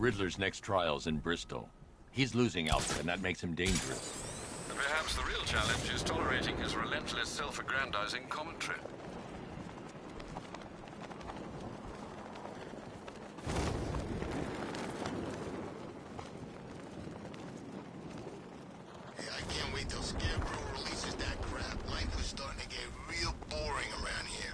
Riddler's next trial's in Bristol. He's losing Alfred, and that makes him dangerous. Perhaps the real challenge is tolerating his relentless self-aggrandizing commentary. Hey, I can't wait till Scarecrow releases that crap. Life is starting to get real boring around here.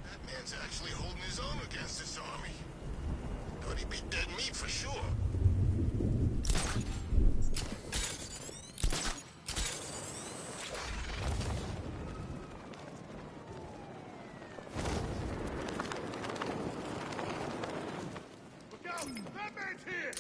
Batman's actually holding his own against this army. Thought he'd be dead meat for sure. Look out! Batman's here!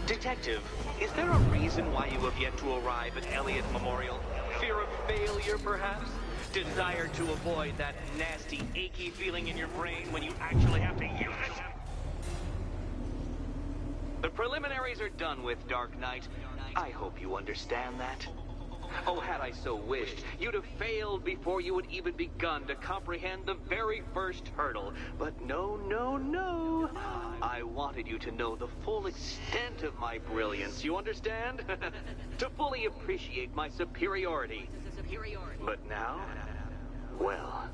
Detective, is there a reason why you have yet to arrive at Elliott Memorial? Fear of failure, perhaps? Desire to avoid that nasty, achy feeling in your brain when you actually have to use it? The preliminaries are done with, Dark Knight. I hope you understand that. Oh, had I so wished, you'd have failed before you had even begun to comprehend the very first hurdle. But no, no, no. I wanted you to know the full extent of my brilliance, you understand? To fully appreciate my superiority. But now, well,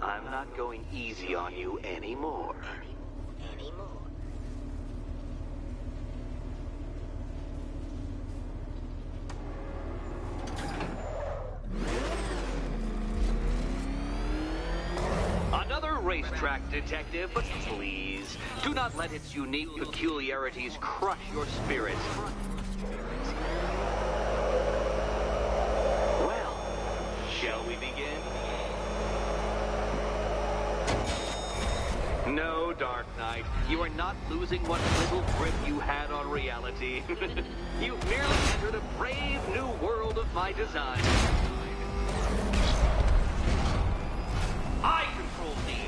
I'm not going easy on you anymore. Another racetrack, Detective, but please, do not let its unique peculiarities crush your spirit. Well, shall we begin? No, Dark Knight, you are not losing what little grip you had on reality. You've merely entered a brave new world of my design. I control these.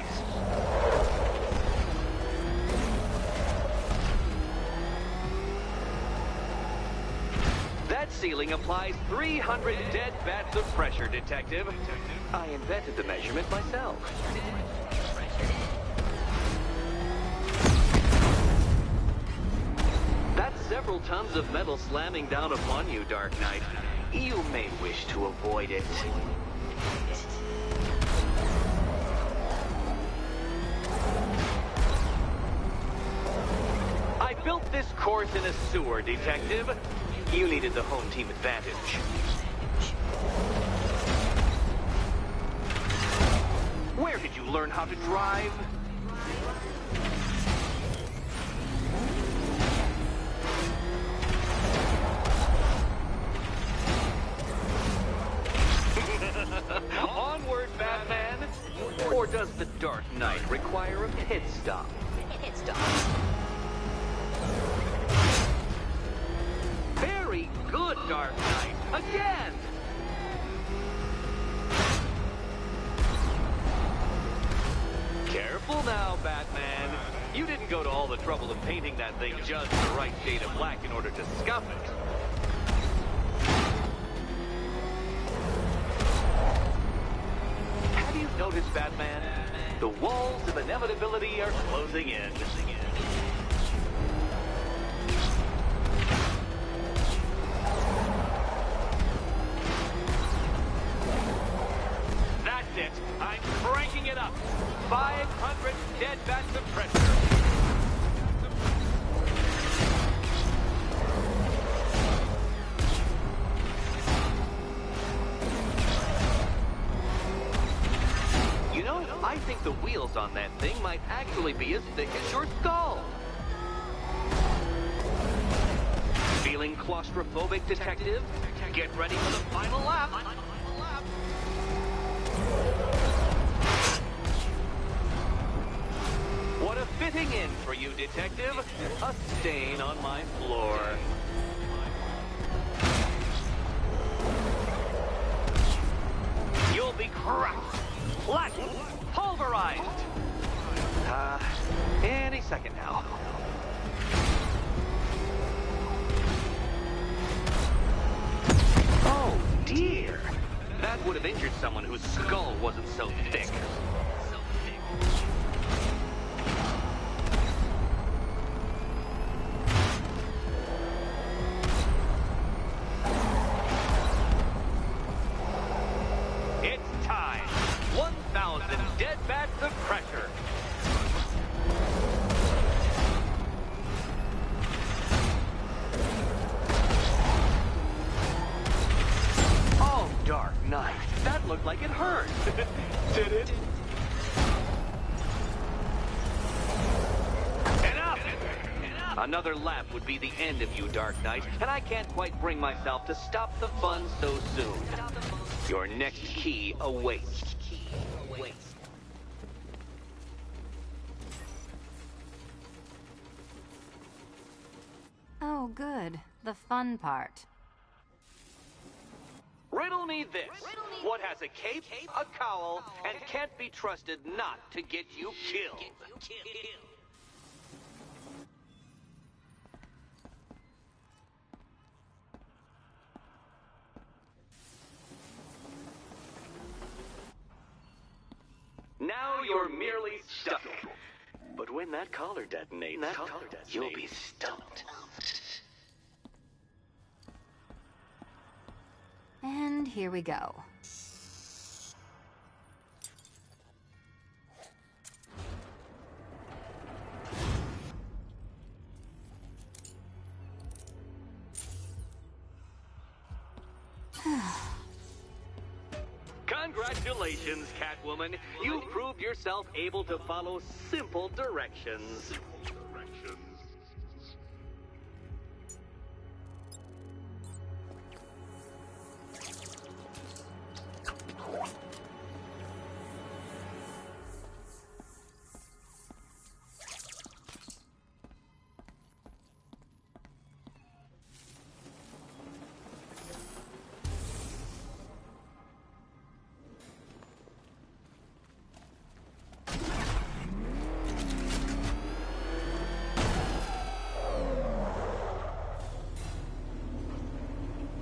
That ceiling applies 300 dead bats of pressure, Detective. I invented the measurement myself. That's several tons of metal slamming down upon you, Dark Knight. You may wish to avoid it. I built this course in a sewer, Detective. You needed the home team advantage. Where did you learn how to drive? Onward, Batman! Or does the Dark Knight require a pit stop? Pit stop. Very good, Dark Knight. Again! Careful now, Batman. You didn't go to all the trouble of painting that thing just the right shade of black in order to scuff it. Have you noticed, Batman? The walls of inevitability are closing in. That's it. I'm cranking it up. 500 dead bats of pressure. You know, I think the wheels on that thing might actually be as thick as your skull. Feeling claustrophobic, Detective? Get ready for the final lap. What a fitting end for you, Detective. A stain on my floor. You'll be cracked, flattened, pulverized. Any second now. Oh, dear. That would have injured someone whose skull wasn't so thick. It's time. 1,000 dead bats of pressure. Oh, Dark Knight. That looked like it hurt. Did it? Enough! Another lap would be the end of you, Dark Knight, and I can't quite bring myself to stop the fun so soon. Your next key awaits. Oh, good. The fun part. Riddle me this. What has a cape, a cowl, and can't be trusted not to get you killed? Now you're merely stuck. But when that collar detonates, you'll be stumped. And here we go. Congratulations, Catwoman. You proved yourself able to follow simple directions.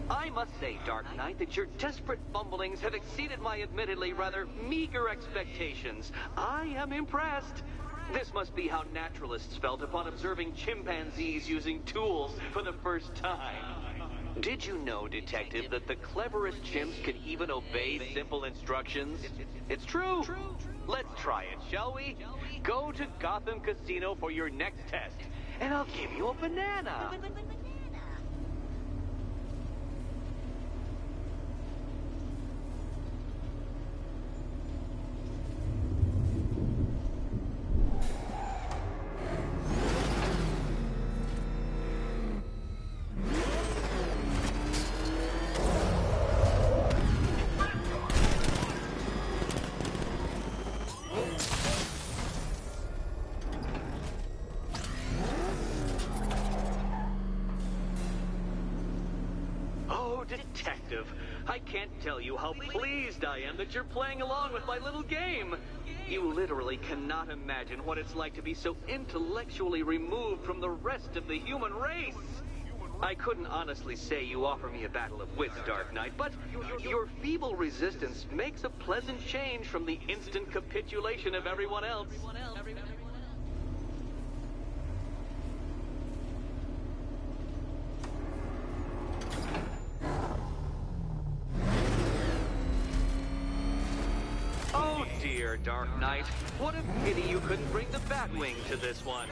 I must say, Dark Knight, that your desperate fumblings have exceeded my admittedly rather meager expectations. I am impressed. This must be how naturalists felt upon observing chimpanzees using tools for the first time. Did you know, Detective, that the cleverest chimps can even obey simple instructions? It's true. Let's try it, shall we? Go to Gotham Casino for your next test, and I'll give you a banana. Detective, I can't tell you how pleased I am that you're playing along with my little game. You literally cannot imagine what it's like to be so intellectually removed from the rest of the human race. I couldn't honestly say you offer me a battle of wits, Dark Knight, but your feeble resistance makes a pleasant change from the instant capitulation of everyone else. Oh dear, Dark Knight. What a pity you couldn't bring the Batwing to this one.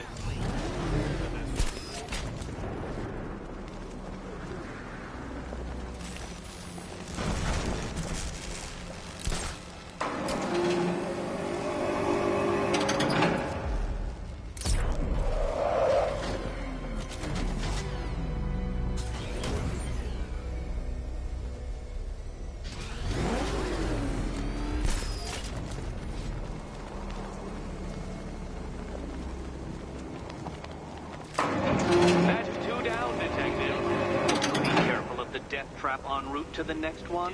death trap en route to the next one?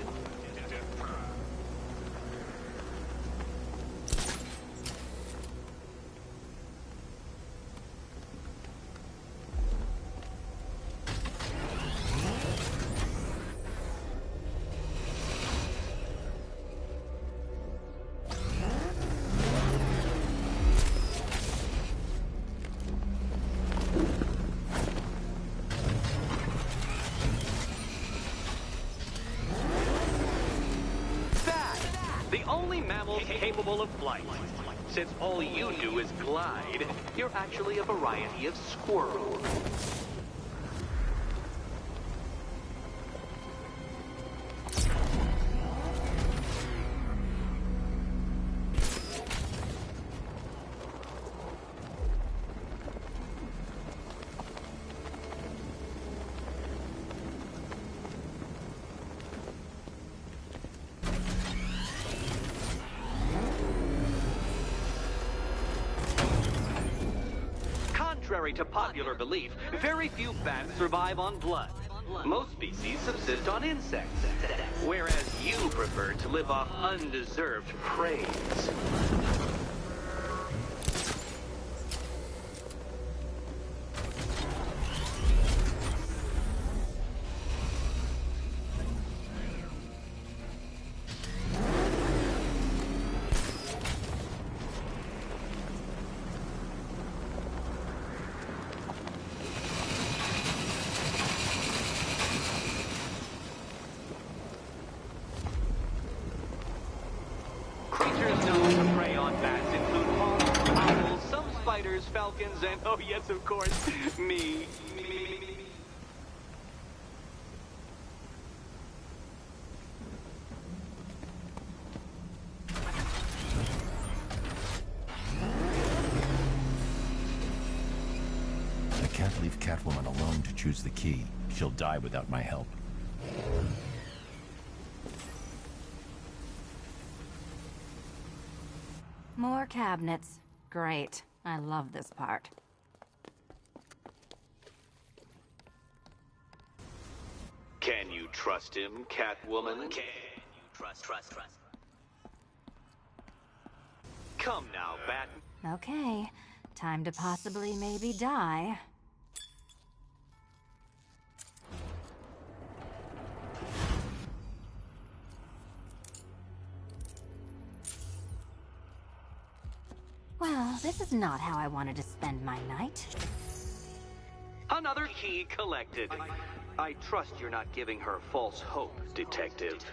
The only mammal capable of flight. Since all you do is glide, you're actually a variety of squirrel. Contrary to popular belief, very few bats survive on blood. Most species subsist on insects, whereas you prefer to live off undeserved praise. Creatures known to prey on bats include hawks, owls, some spiders, falcons, and oh yes, of course, me. I can't leave Catwoman alone to choose the key. She'll die without my help. More cabinets. Great. I love this part. Can you trust him, Catwoman? Can you trust? Come now, Bat. Okay. Time to possibly maybe die. Well, this is not how I wanted to spend my night. Another key collected. I trust you're not giving her false hope, Detective.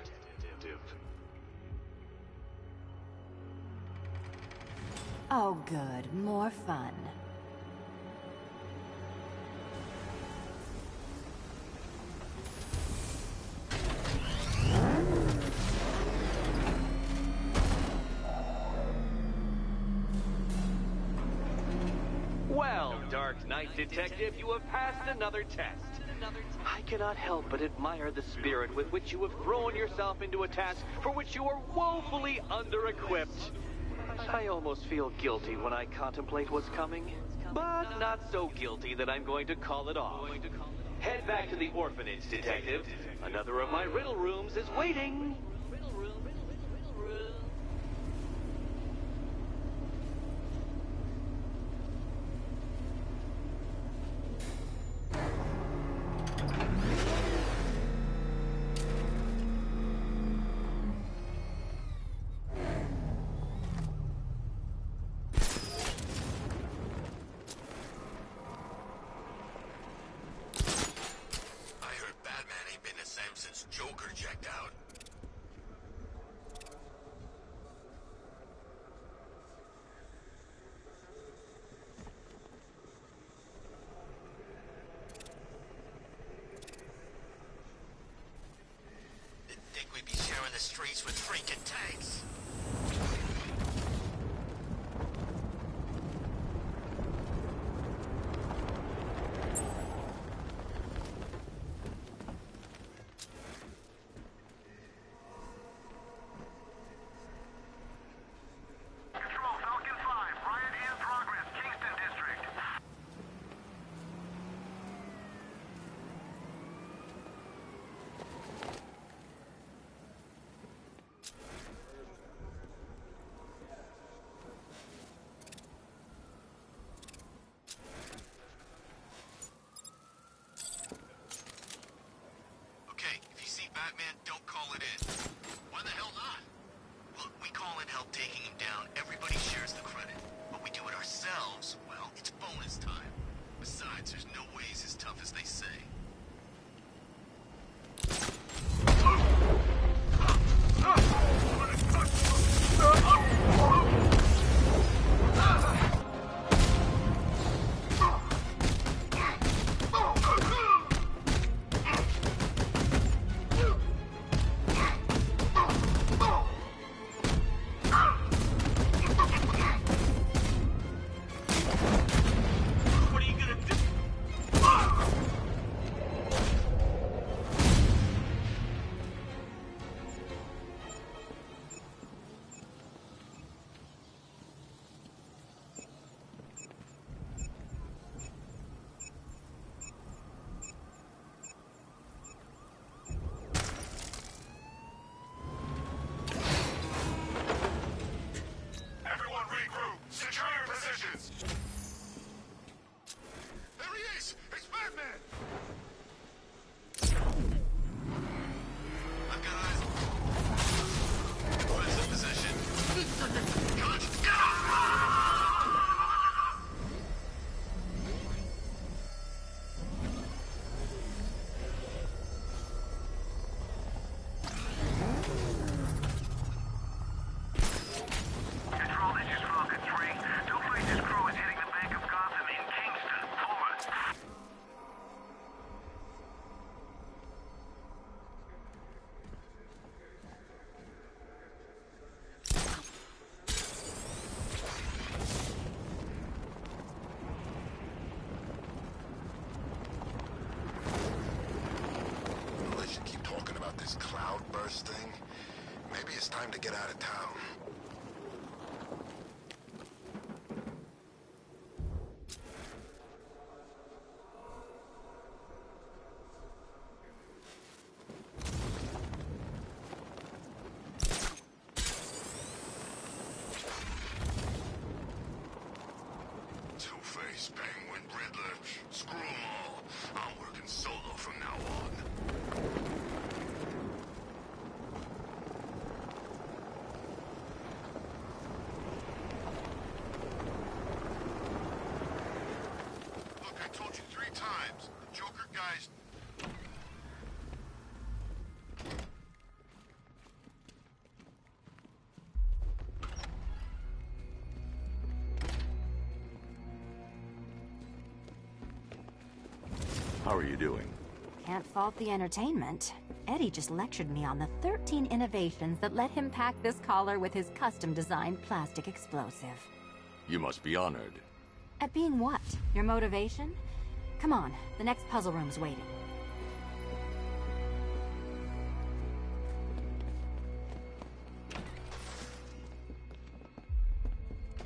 Oh, good. More fun. Well, Dark Knight Detective, you have passed another test. I cannot help but admire the spirit with which you have thrown yourself into a task for which you are woefully under-equipped. I almost feel guilty when I contemplate what's coming, but not so guilty that I'm going to call it off. Head back to the orphanage, Detective. Another of my riddle rooms is waiting. Since Joker checked out. Didn't think we'd be sharing the streets with freaking tanks. hands! There he is! It's Batman! I've got eyes on him. Defensive position. Cut! Control, this is Falcon 3. Two-Face's crew is hitting the Bank of Gotham in Kingston. Over. Well, they should keep talking about this cloudburst thing. Maybe it's time to get out of town. Two-Face, Penguin, Riddler, screw 'em all. I'm working solo from now on. Look, I told you 3 times. The Joker guy's... How are you doing? Can't fault the entertainment. Eddie just lectured me on the 13 innovations that let him pack this collar with his custom-designed plastic explosive. You must be honored. At being what? Your motivation? Come on, the next puzzle room's waiting.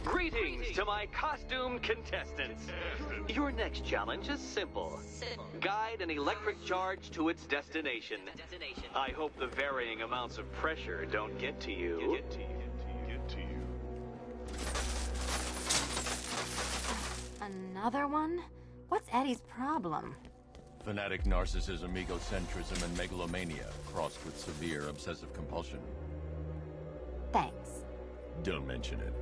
Greetings to my costumed contestants. Your next challenge is simple. Guide an electric charge to its destination. I hope the varying amounts of pressure don't get to you. Another one? What's Eddie's problem? Fanatic narcissism, egocentrism, and megalomania, crossed with severe obsessive compulsion. Thanks. Don't mention it.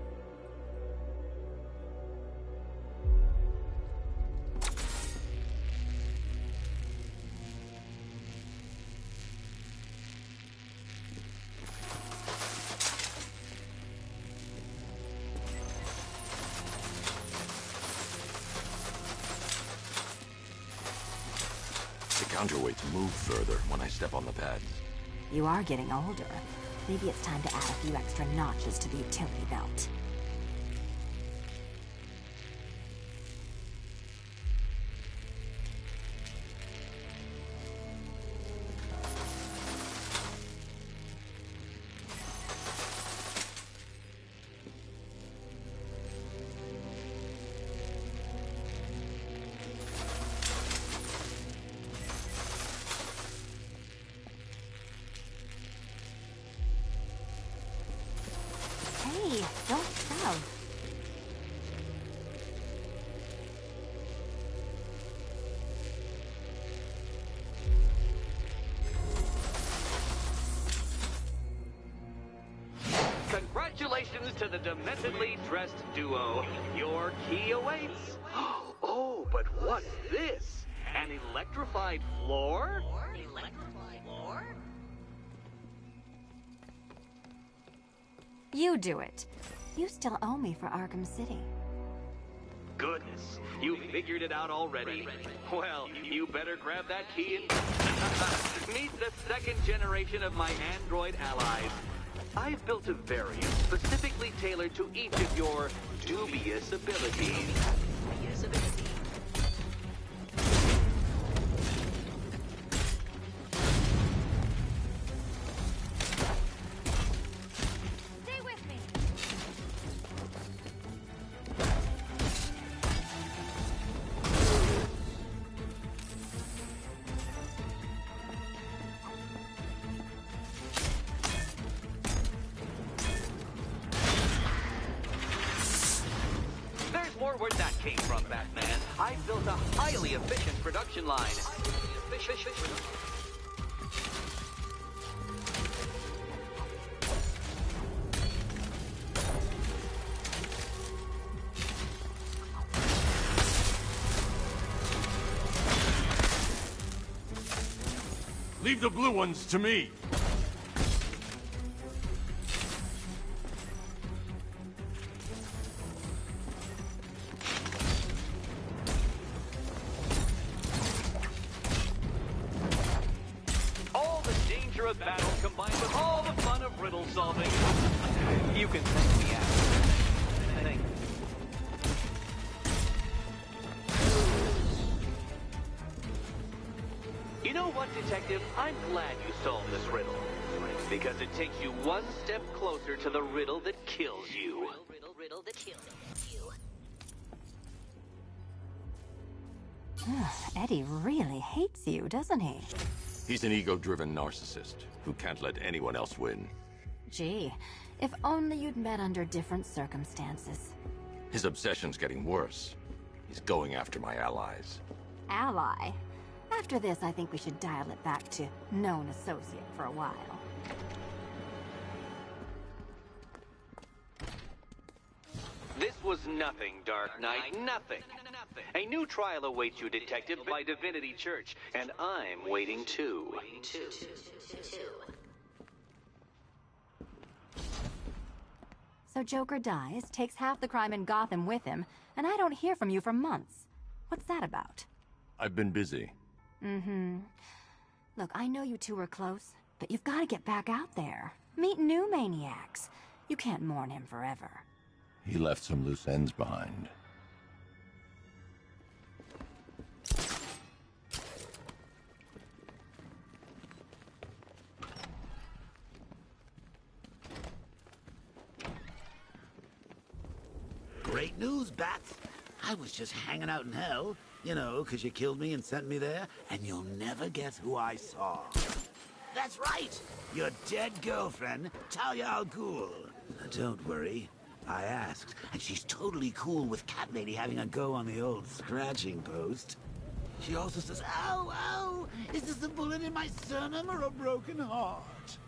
The counterweight to move further when I step on the pads. You are getting older. Maybe it's time to add a few extra notches to the utility belt. Hey, don't shove. Congratulations to the dementedly dressed duo. Your key awaits. Oh, but what's this? An electrified floor? You do it. You still owe me for Arkham City. Goodness, you figured it out already. Well, you better grab that key and meet the second generation of my android allies. I've built a variant specifically tailored to each of your dubious abilities. Stay with me. where that came from, Batman. I built a highly efficient production line. Leave the blue ones to me. All the danger of battle combined with all the fun of riddle solving. You can thank me after. Thank you. You know what, Detective? I'm glad you solved this riddle. Because it takes you one step closer to the riddle that kills you. Riddle that kills you. Eddie really hates you, doesn't he? He's an ego-driven narcissist who can't let anyone else win. Gee, if only you'd met under different circumstances. His obsession's getting worse. He's going after my allies. Ally? After this, I think we should dial it back to known associate for a while. This was nothing, Dark Knight, nothing. A new trial awaits you, Detective, by Divinity Church, and I'm waiting too. So Joker dies, takes half the crime in Gotham with him, and I don't hear from you for months. What's that about? I've been busy. Look, I know you two were close, but you've got to get back out there. Meet new maniacs. You can't mourn him forever. He left some loose ends behind. Great news, Bats. I was just hanging out in hell. You know, 'cause you killed me and sent me there, and you'll never guess who I saw. That's right! Your dead girlfriend, Talia al Ghul. Don't worry. I asked, and she's totally cool with Cat Lady having a go on the old scratching post. She also says, ow, ow! Is this a bullet in my sternum or a broken heart?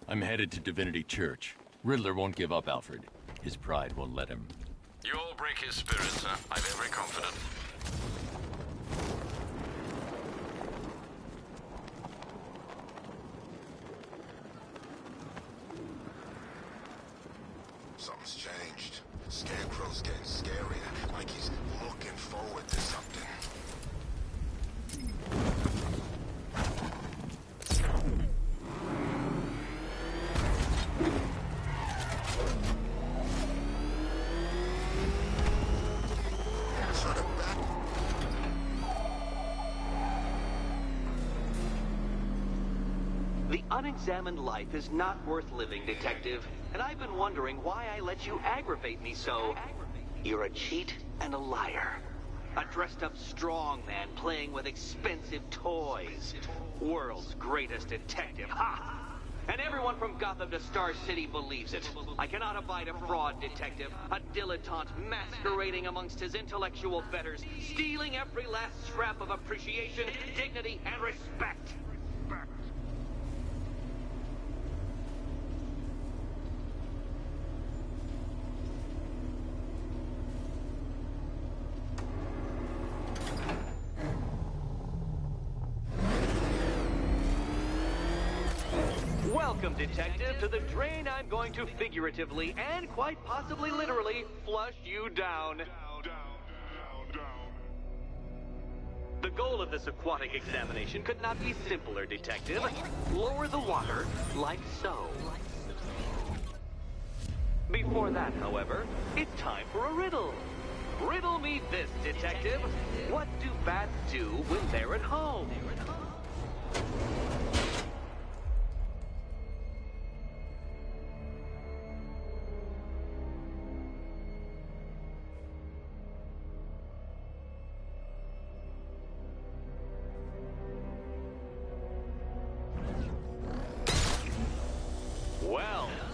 I'm headed to Divinity Church. Riddler won't give up, Alfred. His pride won't let him. You all break his spirit, sir. I've every confidence. Something's changed. Scarecrow's getting scarier, like he's looking forward to something. The unexamined life is not worth living, Detective. And I've been wondering why I let you aggravate me so. You're a cheat and a liar. A dressed-up strongman playing with expensive toys. World's greatest detective, ha! And everyone from Gotham to Star City believes it. I cannot abide a fraud detective, a dilettante masquerading amongst his intellectual betters, stealing every last scrap of appreciation, dignity, and respect. Welcome, Detective, to the drain I'm going to figuratively and quite possibly literally flush you down. The goal of this aquatic examination could not be simpler, Detective. Lower the water, like so. Before that, however, it's time for a riddle. Riddle me this, Detective. What do bats do when they're at home?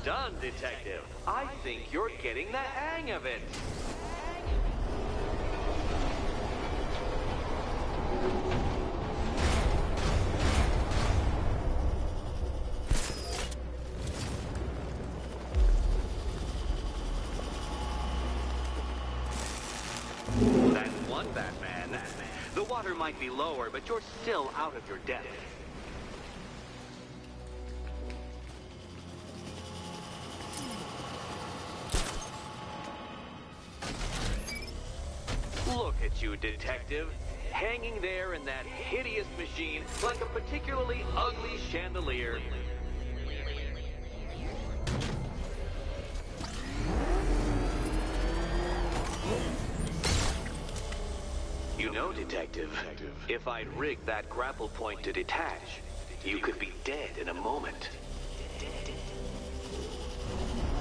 done, Detective. I think you're getting the hang of it. That's one Batman. The water might be lower, but you're still out of your depth. Look at you, Detective. Hanging there in that hideous machine like a particularly ugly chandelier. You know, Detective, if I'd rigged that grapple point to detach, you could be dead in a moment.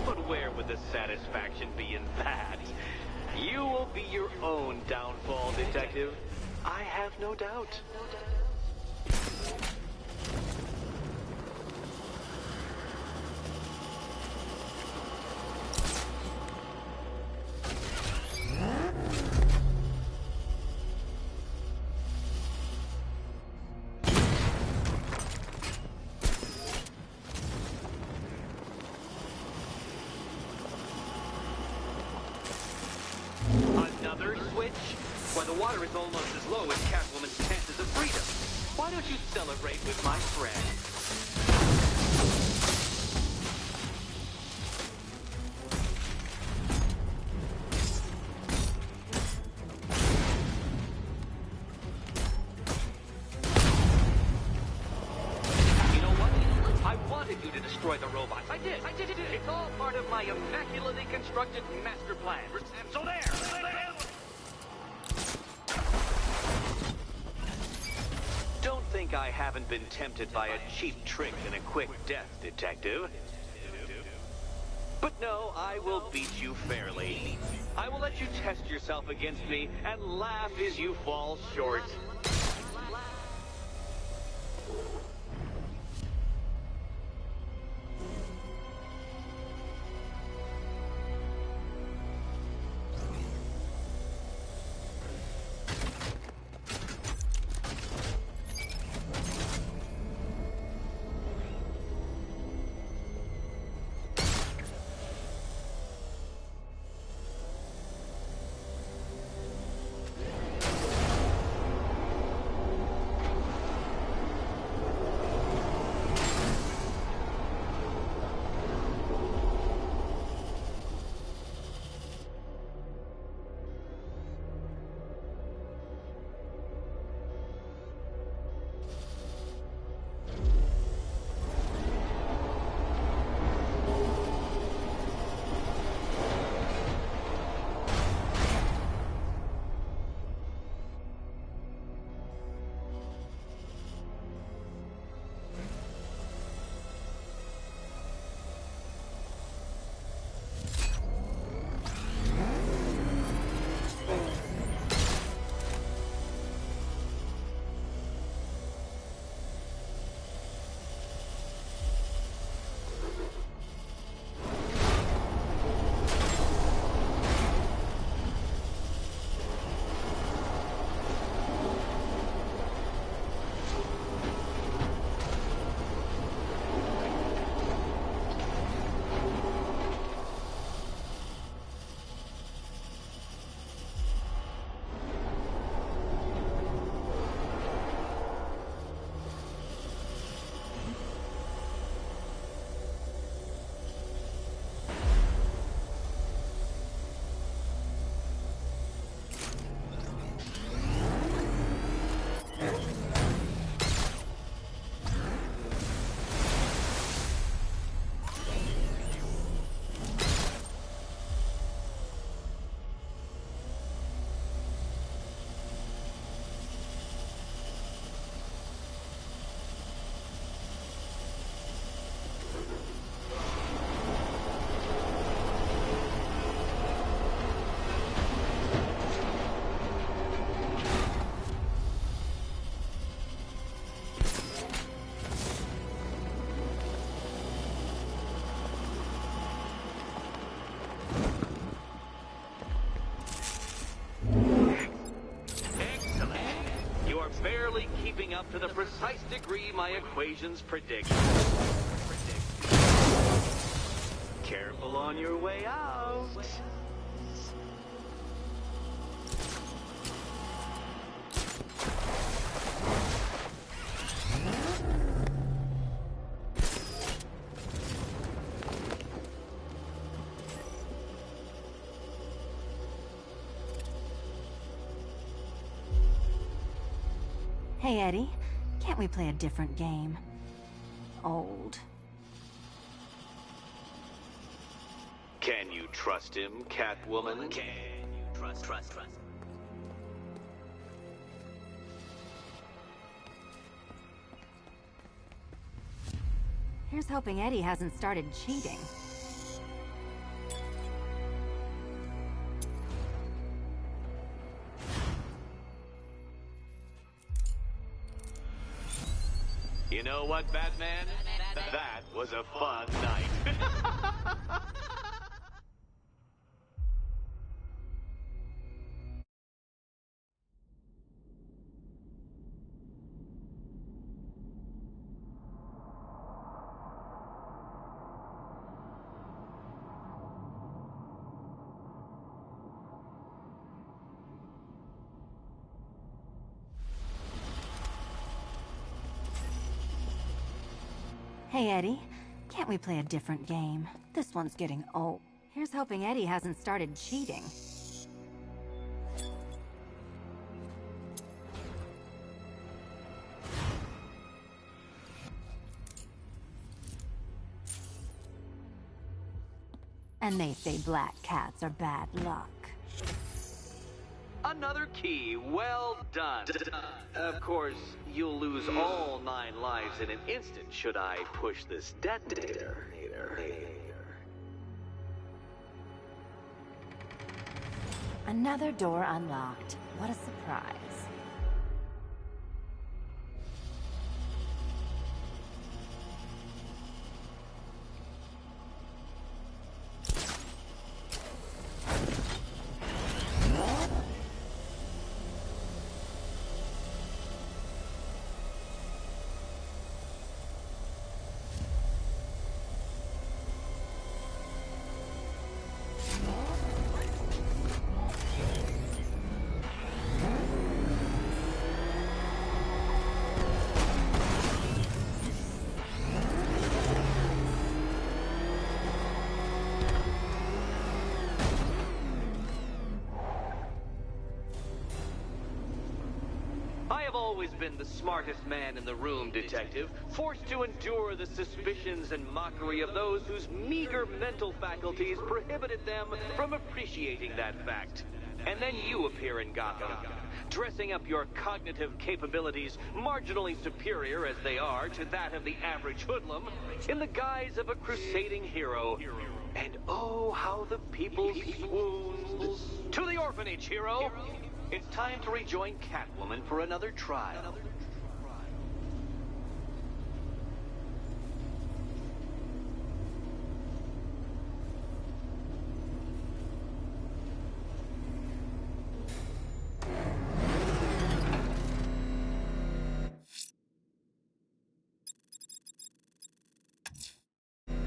But where would the satisfaction be in that? You will be your own downfall, Detective. I have no doubt. Another switch? Why, the water is almost as low as Catwoman's chances of freedom. Why don't you celebrate with my friend? You know what? I wanted you to destroy the robots. I did. It's all part of my immaculately constructed master plan. So there. Don't think I haven't been tempted by a cheap trick and a quick death, Detective. But no, I will beat you fairly. I will let you test yourself against me and laugh as you fall short. Excellent. You are barely keeping up to the precise degree my equations predict. Careful on your way out. Hey, Eddie. Can't we play a different game? Old. Can you trust him, Catwoman? Can you trust? Here's hoping Eddie hasn't started cheating. You know what, Batman? That was a fun night. Hey, Eddie. Can't we play a different game? This one's getting old. Here's hoping Eddie hasn't started cheating. And they say black cats are bad luck. Another key. Well done. Of course, you'll lose all 9 lives in an instant should I push this detonator. Another door unlocked. What a surprise. Always been the smartest man in the room, Detective, forced to endure the suspicions and mockery of those whose meager mental faculties prohibited them from appreciating that fact. And then you appear in Gotham, dressing up your cognitive capabilities marginally superior as they are to that of the average hoodlum, in the guise of a crusading hero. And oh, how the people swooned. To the orphanage, hero! It's time to rejoin Catwoman for another trial.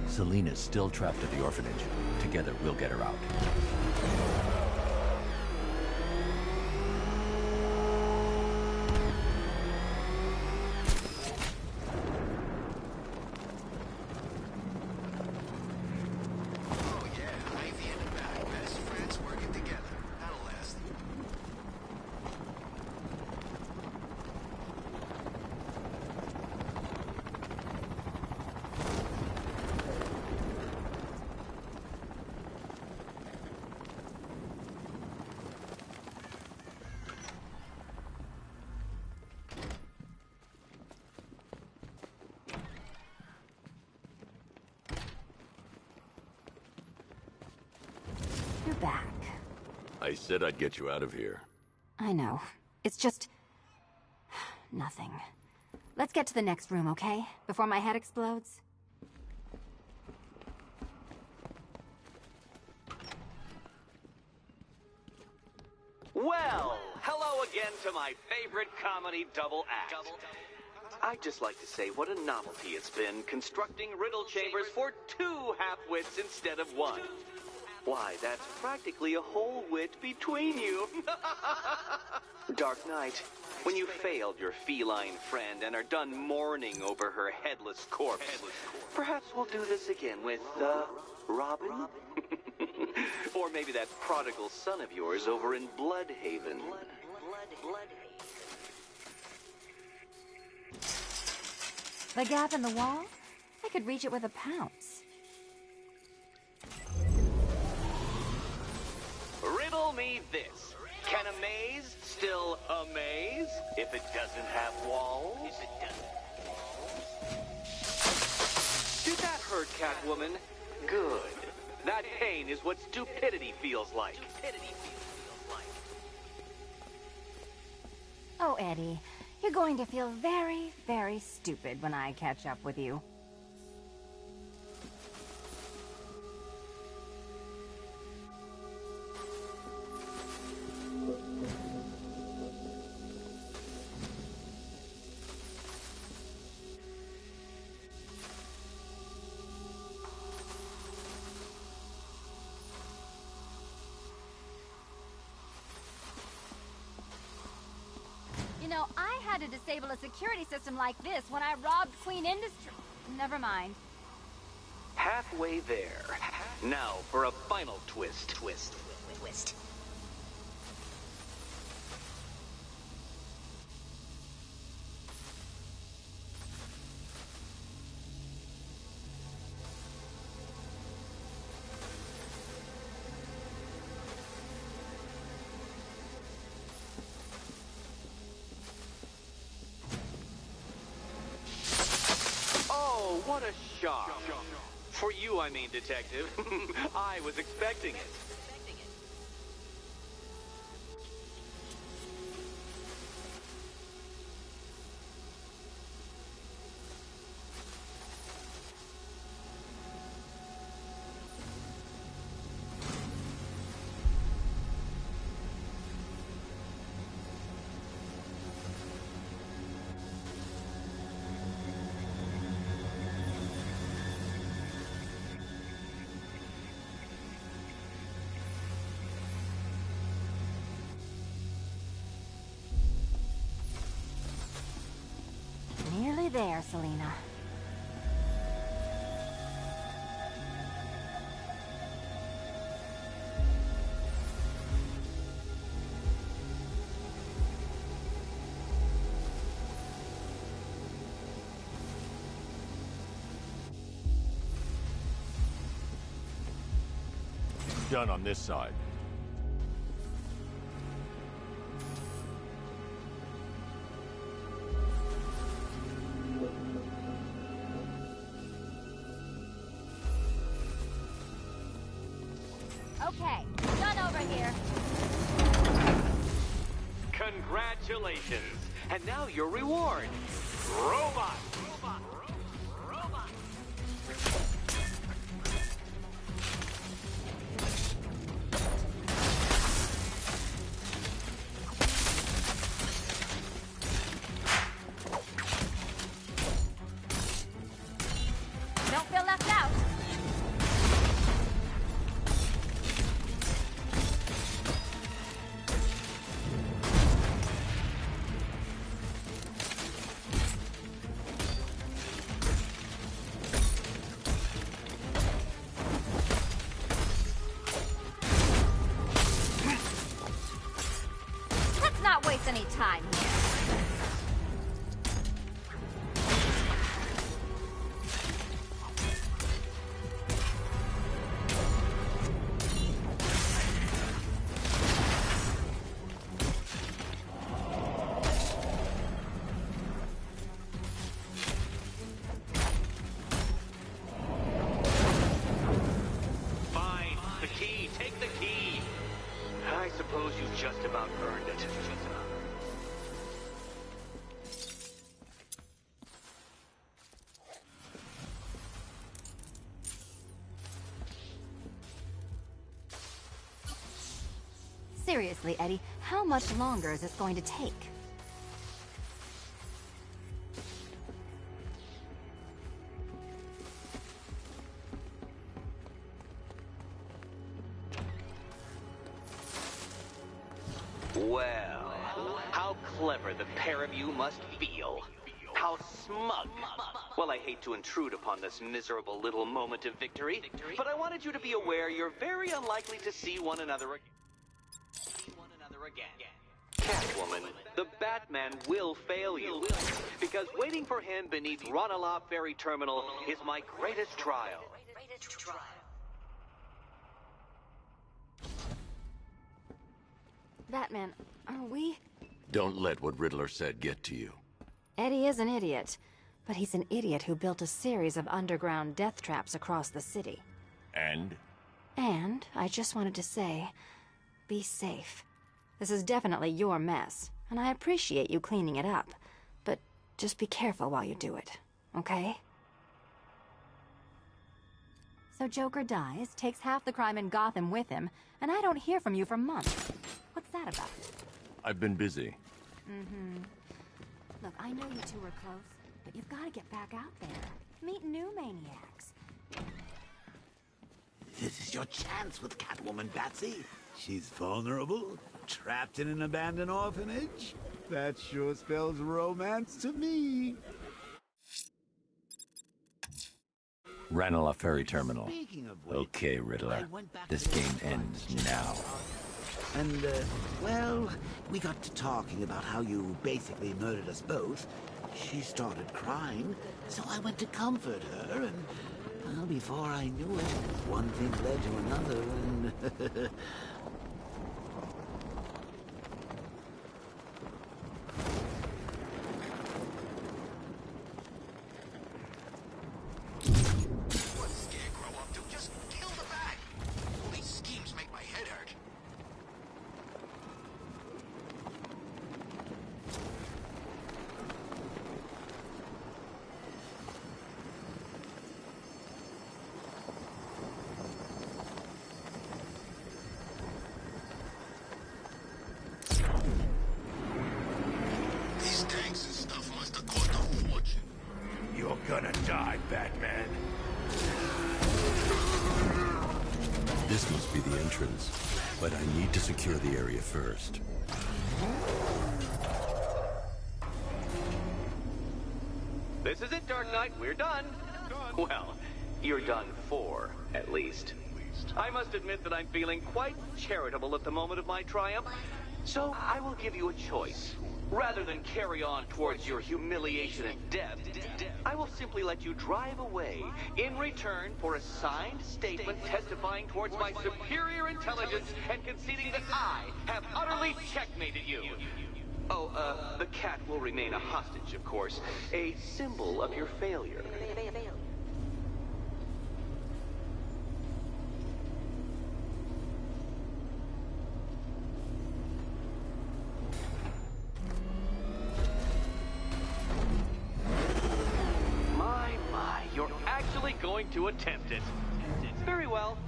Selina's still trapped at the orphanage. Together, we'll get her out. You're back. I said I'd get you out of here. I know. It's just... nothing. Let's get to the next room, okay? Before my head explodes. Well, hello again to my favorite comedy double act. I'd just like to say what a novelty it's been constructing riddle chambers for 2 half-wits instead of 1. Why, that's practically a whole wit between you. Dark Knight, when you failed your feline friend and are done mourning over her headless corpse, perhaps we'll do this again with, Robin? Or maybe that prodigal son of yours over in Bloodhaven. The gap in the wall? I could reach it with a pounce. Riddle me this. Can a maze still amaze if it doesn't have walls? Did that hurt, Catwoman? Good. That pain is what stupidity feels like. Oh, Eddie, you're going to feel very, very stupid when I catch up with you. You know, I had to disable a security system like this when I robbed Queen Industry. Never mind. Halfway there. Now for a final twist. Twist. Oh, what a shock. For you, I mean, Detective. I was expecting it. Nearly there, Selena. Done on this side. Okay, done over here. Congratulations. And now your reward. Robot. Don't feel left out. Let's not waste any time here. Fine. The key. Take the key. I suppose you just about earned it. Seriously, Eddie, how much longer is this going to take? Well, how clever the pair of you must feel. How smug. Well, I hate to intrude upon this miserable little moment of victory, but I wanted you to be aware you're very unlikely to see one another again. Catwoman, the Batman will fail you, because waiting for him beneath Ranelagh Ferry Terminal is my greatest trial. Batman, are we? Don't let what Riddler said get to you. Eddie is an idiot, but he's an idiot who built a series of underground death traps across the city. And? And I just wanted to say, be safe. This is definitely your mess, and I appreciate you cleaning it up, but just be careful while you do it, okay? So Joker dies, takes half the crime in Gotham with him, and I don't hear from you for months. What's that about? I've been busy. Look, I know you two were close, but you've got to get back out there. Meet new maniacs. This is your chance with Catwoman, Batsy. She's vulnerable, trapped in an abandoned orphanage. That sure spells romance to me. Ranelagh Ferry Terminal. Speaking of which, Okay, Riddler. I went back This to the game ends now. And, well, we got to talking about how you basically murdered us both. She started crying, so I went to comfort her, and, well, before I knew it, one thing led to another, and... What's Scarecrow up to? Just kill the Bat! All these schemes make my head hurt. These tanks and stuff must have cost a fortune. You're gonna die, Batman. This must be the entrance, but I need to secure the area first. This is it, Dark Knight. We're done. Well, you're done for, at least. I must admit that I'm feeling quite charitable at the moment of my triumph, so I will give you a choice. Rather than carry on towards your humiliation and death, I will simply let you drive away in return for a signed statement testifying towards my superior intelligence and conceding that I have utterly checkmated you. Oh, the cat will remain a hostage, of course, a symbol of your failure. You're actually going to attempt it. Very well.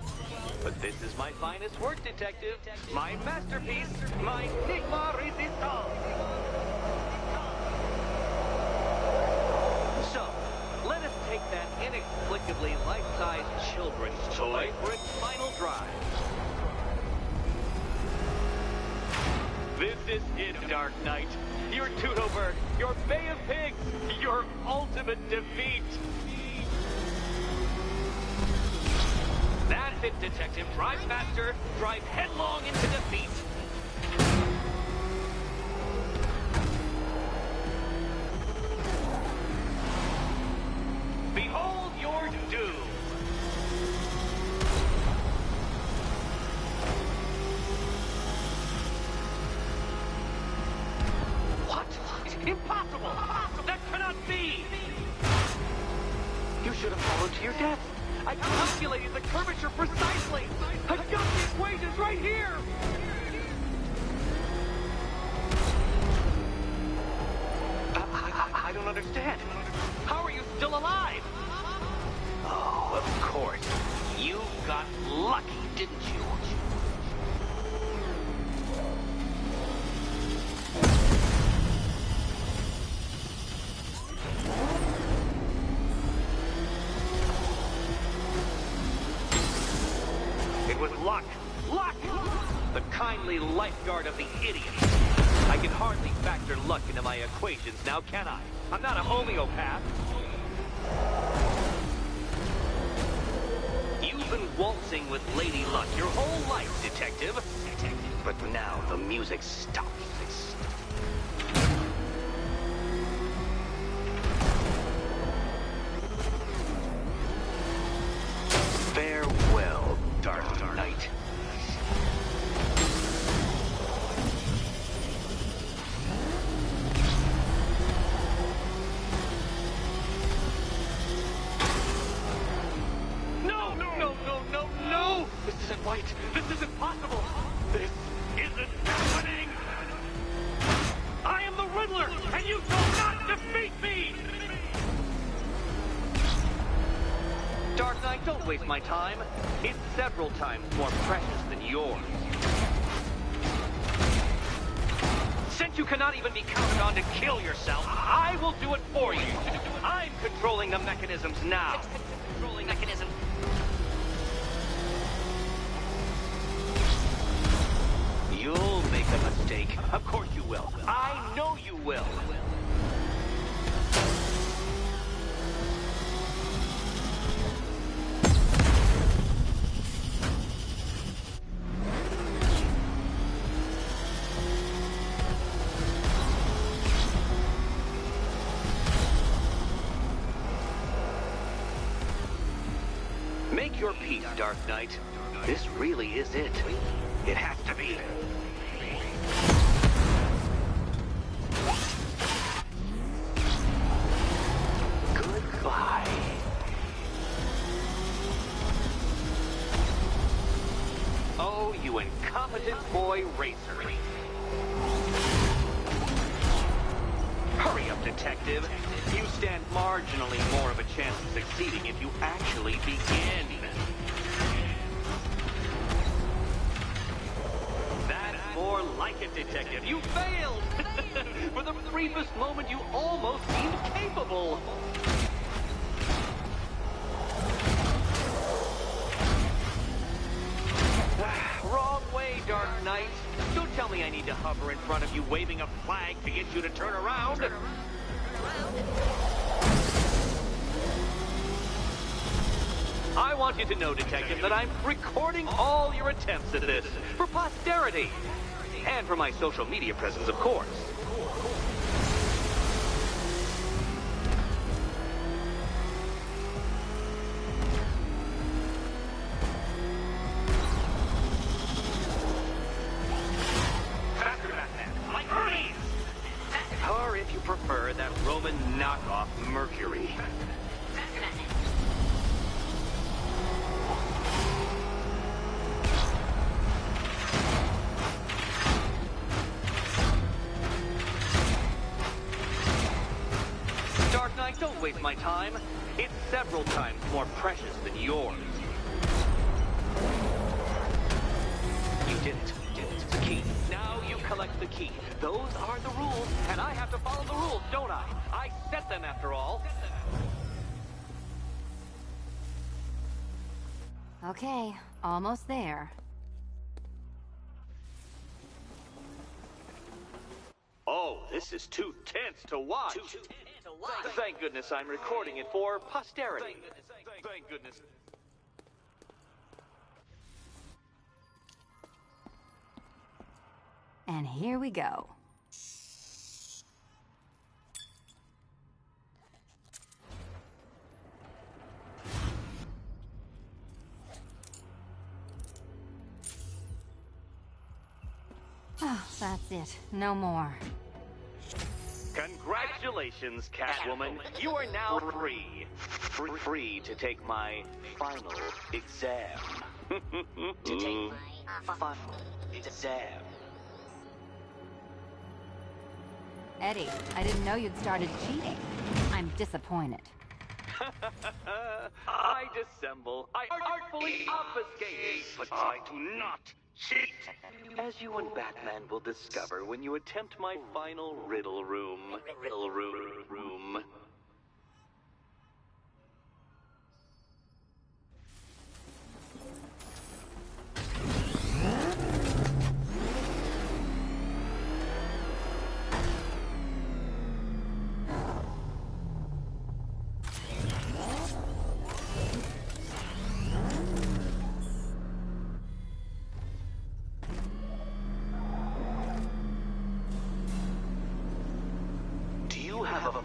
But this is my finest work, Detective. My masterpiece, my Knightmare resistance. So, let us take that inexplicably life-sized children's toy for its final drive. This is it, Dark Knight. Your Toodleberg, your Bay of Pigs, your ultimate defeat. That's it, Detective. Drive faster. Drive headlong into defeat. Behold your doom. What? Impossible! That cannot be! You should have fallen to your death. I calculated the curvature precisely! I've got the equations right here! I don't understand. How are you still alive? Oh, of course. You got lucky, didn't you? It was luck. Luck! The kindly lifeguard of the idiot. I can hardly factor luck into my equations now, can I? I'm not a homeopath. You've been waltzing with Lady Luck your whole life, Detective. But now the music stops. Farewell, Dark Knight. No! This isn't right. This isn't possible. This isn't happening. I am the Riddler, and you shall not defeat me! Dark Knight, don't waste my time. It's several times more precious than yours. Since you cannot even be counted on to kill yourself, I will do it for you. I'm controlling the mechanisms now. Controlling mechanism. You'll make a mistake. Of course you will. I know you will. Make your peace, Dark Knight. This really is it. It has to be. Goodbye. Oh, you incompetent boy racer. Hurry up, Detective. You stand marginally more of a chance of succeeding if you actually begin. That's more like it, Detective. You failed! For the briefest moment, you almost seemed capable. Wrong way, Dark Knight. Don't tell me I need to hover in front of you waving a flag to get you to turn around. I want you to know, Detective, that I'm recording all your attempts at this for posterity. And for my social media presence, of course. Or if you prefer, that Roman knockoff Mercury. Dark Knight, don't waste my time. It's several times more precious than yours. You did it. The key. Now you collect the key. Those are the rules, and I have to follow the rules, don't I? I set them, after all. Okay, almost there. Oh, this is too tense to watch. Thank goodness I'm recording it for posterity. Thank goodness. And here we go. Oh, that's it. No more. Congratulations, Catwoman. You are now free. Free to take my final exam. To take my final exam. Eddie, I didn't know you'd started cheating. I'm disappointed. I dissemble. I artfully obfuscate. But I do not cheat. As you and Batman will discover when you attempt my final riddle room. Riddle room.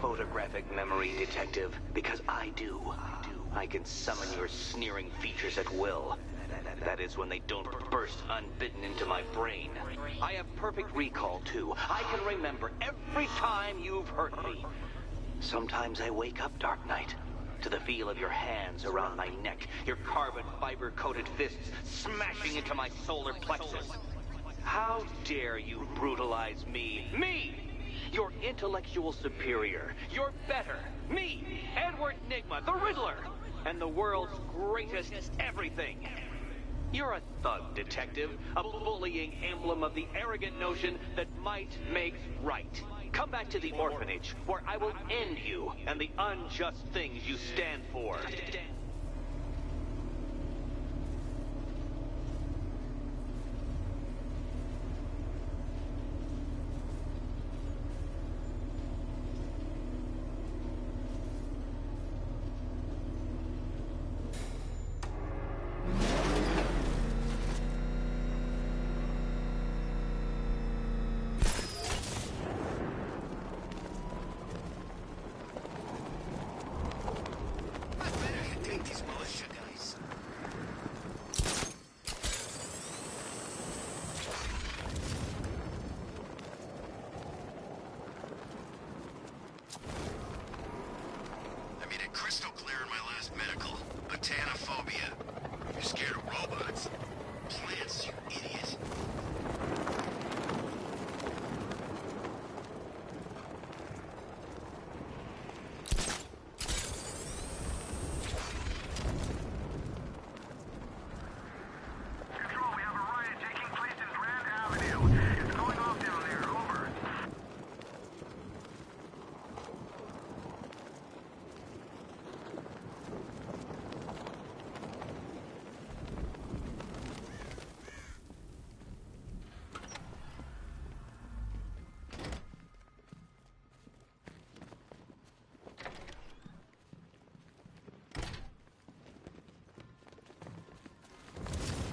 photographic memory, Detective, because I do. I can summon your sneering features at will. That is when they don't burst unbidden into my brain. I have perfect recall, too. I can remember every time you've hurt me. Sometimes I wake up, Dark Knight, to the feel of your hands around my neck, your carbon fiber-coated fists smashing into my solar plexus. How dare you brutalize me? Me! Your intellectual superior. You're better. Me, Edward Nygma, the Riddler, and the world's greatest everything. You're a thug, Detective, a bullying emblem of the arrogant notion that might makes right. Come back to the orphanage, where I will end you and the unjust things you stand for. Take these militia guys. I made it crystal clear in my last medical. Botanophobia. You're scared of robots. Plants, you idiot. Control, we have a riot taking place in Grand Avenue. It's going off down there. Over.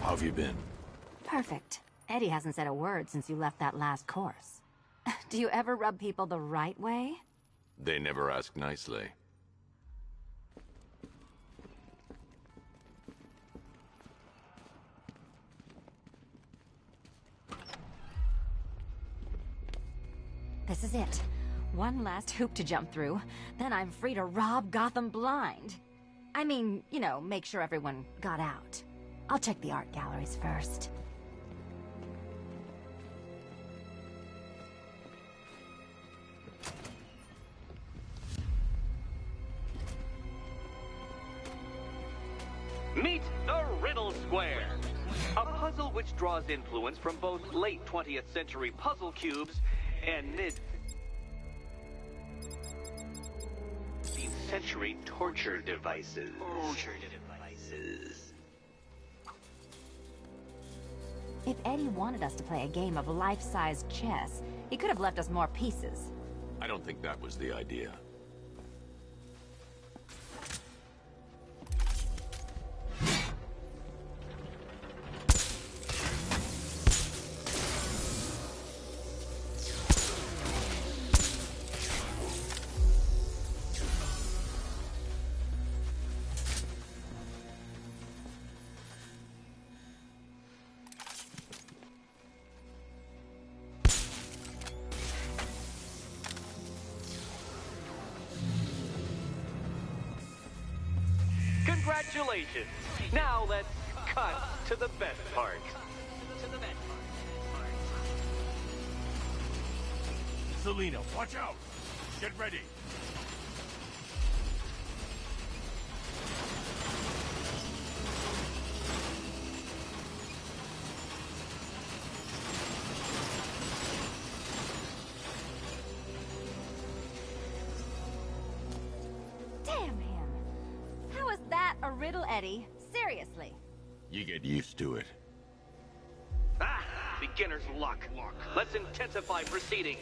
How have you been? Perfect. Eddie hasn't said a word since you left that last course. Do you ever rub people the right way? They never ask nicely. This is it. One last hoop to jump through, then I'm free to rob Gotham blind. I mean, you know, make sure everyone got out. I'll check the art galleries first. Meet the Riddle Square, a puzzle which draws influence from both late 20th century puzzle cubes and mid-century torture devices. If Eddie wanted us to play a game of life-size chess, he could have left us more pieces. I don't think that was the idea. Congratulations! Now let's cut to the best part. Selena, watch out! Get ready! Damn him! How is that a riddle, Eddie? Seriously. You get used to it. Ah! Beginner's luck. Let's intensify proceedings.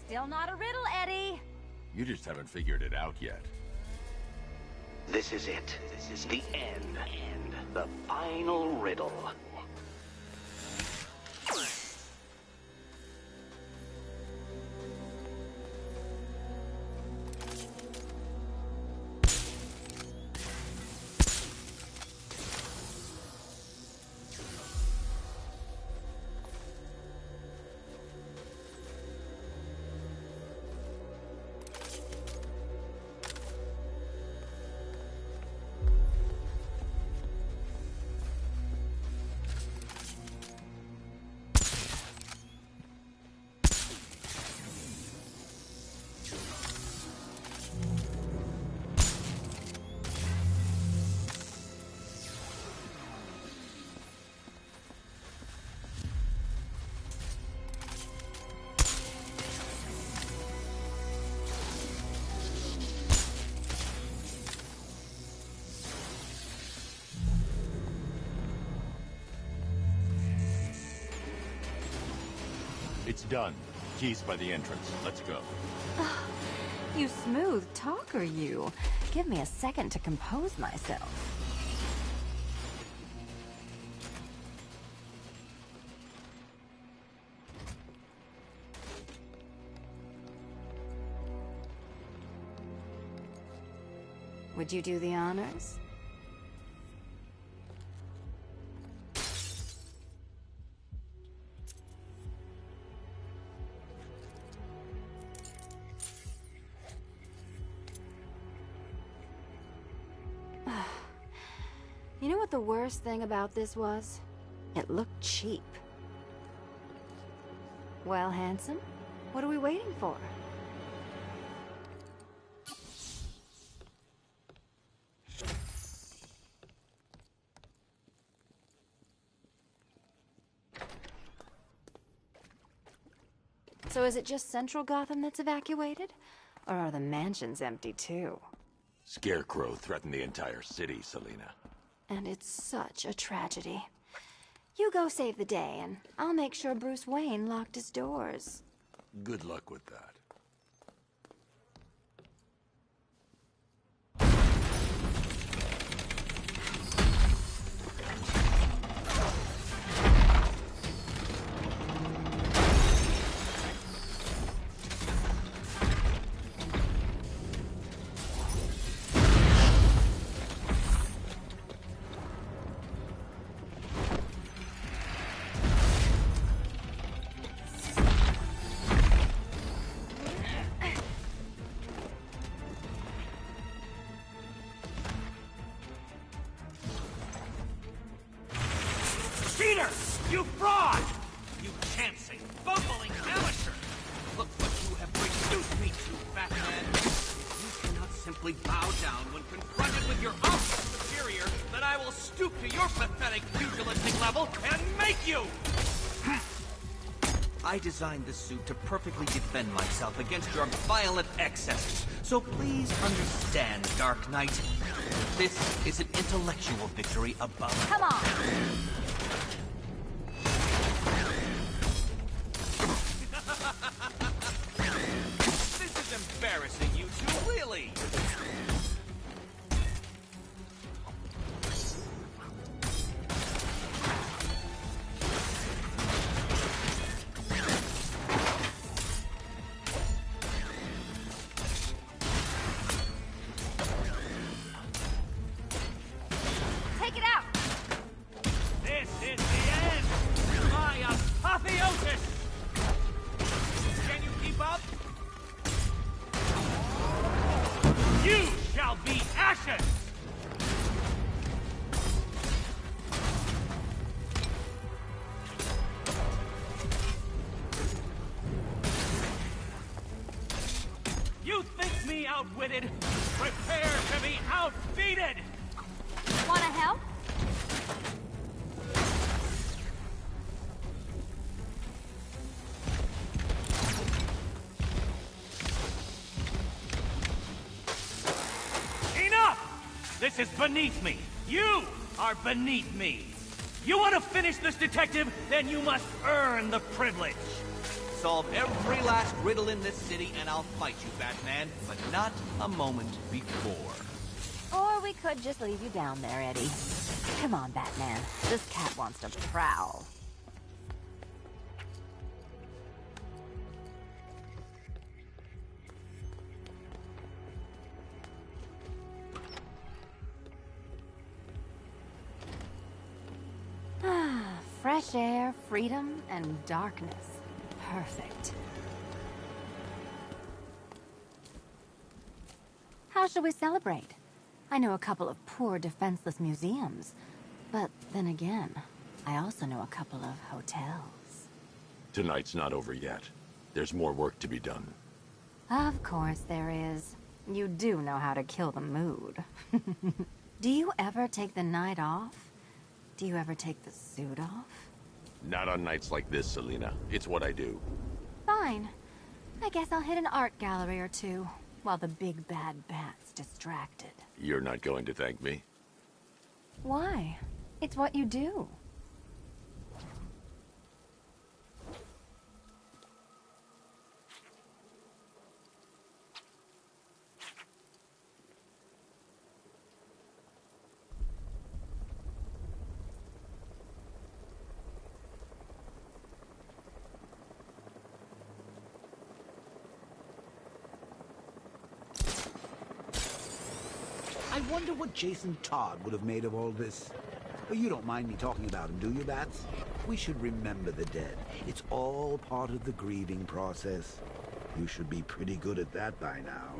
Still not a riddle, Eddie. You just haven't figured it out yet. This is it. This is the end. The final riddle. It's done. Keys by the entrance. Let's go. You smooth talker, you. Give me a second to compose myself. Would you do the honors? You know what the worst thing about this was? It looked cheap. Well, handsome, what are we waiting for? So is it just Central Gotham that's evacuated? Or are the mansions empty too? Scarecrow threatened the entire city, Selina. And it's such a tragedy. You go save the day, and I'll make sure Bruce Wayne locked his doors. Good luck with that. Peter! You fraud! You chancing, fumbling amateur! Look what you have reduced me to, Batman! You cannot simply bow down when confronted with your obvious superior, then I will stoop to your pathetic pugilistic level and make you! I designed this suit to perfectly defend myself against your violent excesses, so please understand, Dark Knight. This is an intellectual victory above... Come on! This is embarrassing, you two, really! Take it out! This is the end! My apotheosis! Can you keep up? You shall be ashes! You think me outwitted? Prepare to be outbeated! Wanna help? Enough! This is beneath me. You are beneath me. You want to finish this, detective? Then you must earn the privilege. solve every last riddle in this city, and I'll fight you, Batman, but not a moment before. Or we could just leave you down there, Eddie. Come on, Batman. This cat wants to prowl. Fresh air, freedom, and darkness. Perfect. How should we celebrate? I know a couple of poor, defenseless museums. But then again, I also know a couple of hotels. Tonight's not over yet. There's more work to be done. Of course there is. You do know how to kill the mood. Do you ever take the night off? Do you ever take the suit off? Not on nights like this, Selina. It's what I do. Fine. I guess I'll hit an art gallery or two, while the big bad bat's distracted. You're not going to thank me? Why? It's what you do. I wonder what Jason Todd would have made of all this. But you don't mind me talking about him, do you, Bats? We should remember the dead. It's all part of the grieving process. You should be pretty good at that by now.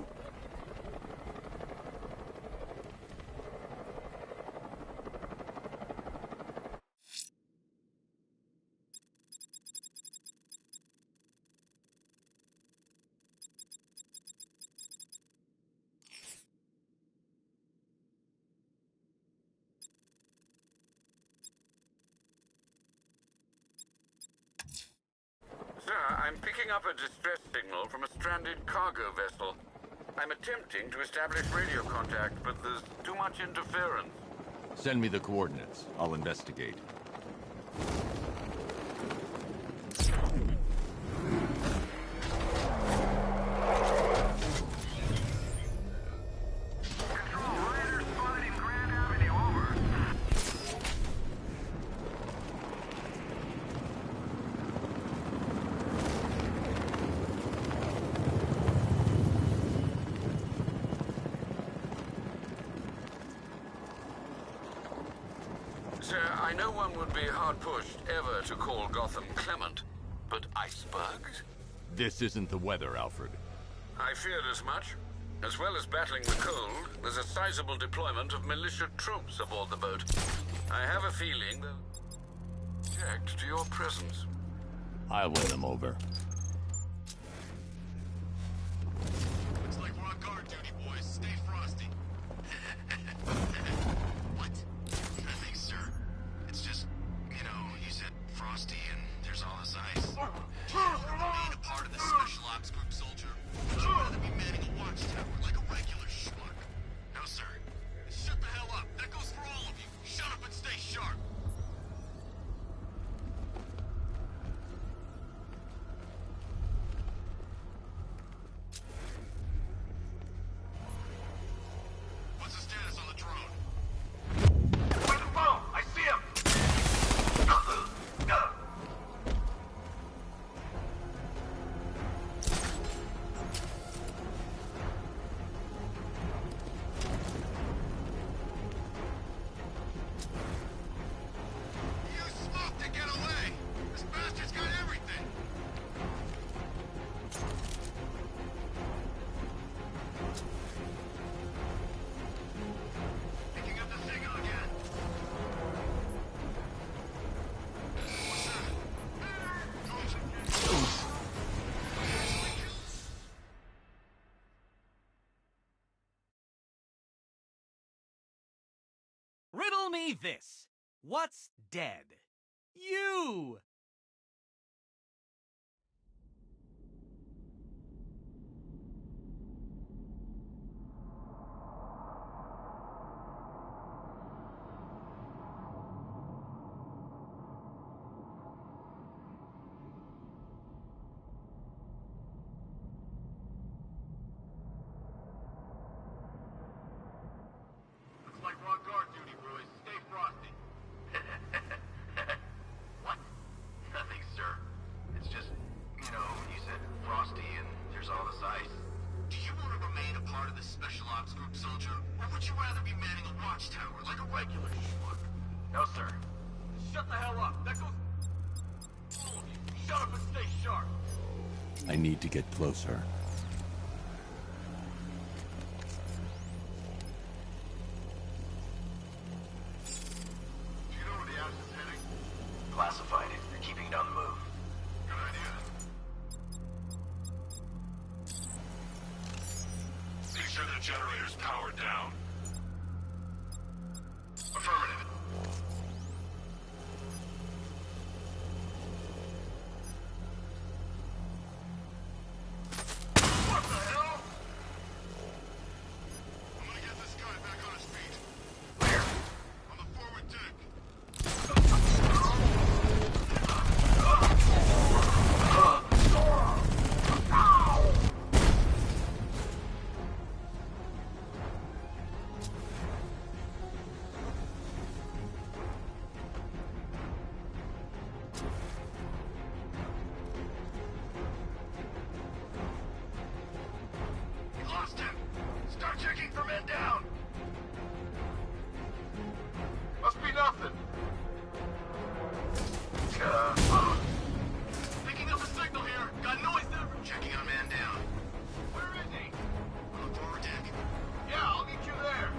Sir, I'm picking up a distress signal from a stranded cargo vessel. I'm attempting to establish radio contact, but there's too much interference. Send me the coordinates. I'll investigate. Control, rider spotted in Grand Avenue, over. Sir, I know one would be hard-pushed ever to call Gotham clement, but icebergs? This isn't the weather, Alfred. I feared as much. As well as battling the cold, there's a sizable deployment of militia troops aboard the boat. I have a feeling they'll object to your presence. I'll win them over. Looks like we're on guard duty, boys. Stay frosty. What? Nothing, sir. It's just, you know, you said frosty and there's all this ice. Remain a part of the Special Ops Group, soldier. Would you rather be manning a watchtower like a regular schmuck? No, sir. Shut the hell up. That goes for all of you. Shut up and stay sharp. What's the status on the drone? Where's the phone? I see him! You smoked to get away! This bastard's got everything! Picking up the signal again. What's that? Riddle me this. What's dead? You! watchtower like a regular schmuck. No, sir. Shut the hell up. That goes... All of you, shut up and stay sharp. I need to get closer. Do you know where the ass is heading? Classified. They're keeping it on the move. Good idea. Make sure the generator's powered down. Affirmative. What the hell? I'm gonna get this guy back on his feet. Where? On the forward deck. We lost him! Start checking for men down! Must be nothing. Picking up a signal here. Got noise there from checking on man down. Where is he? On the forward deck. Yeah, I'll meet you there.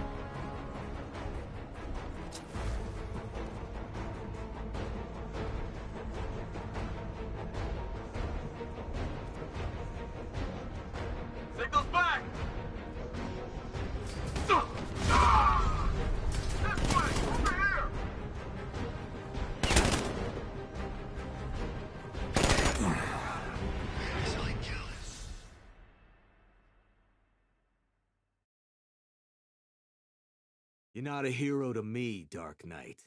Signal's back! This way! Over here! Easily killers. You're not a hero to me, Dark Knight.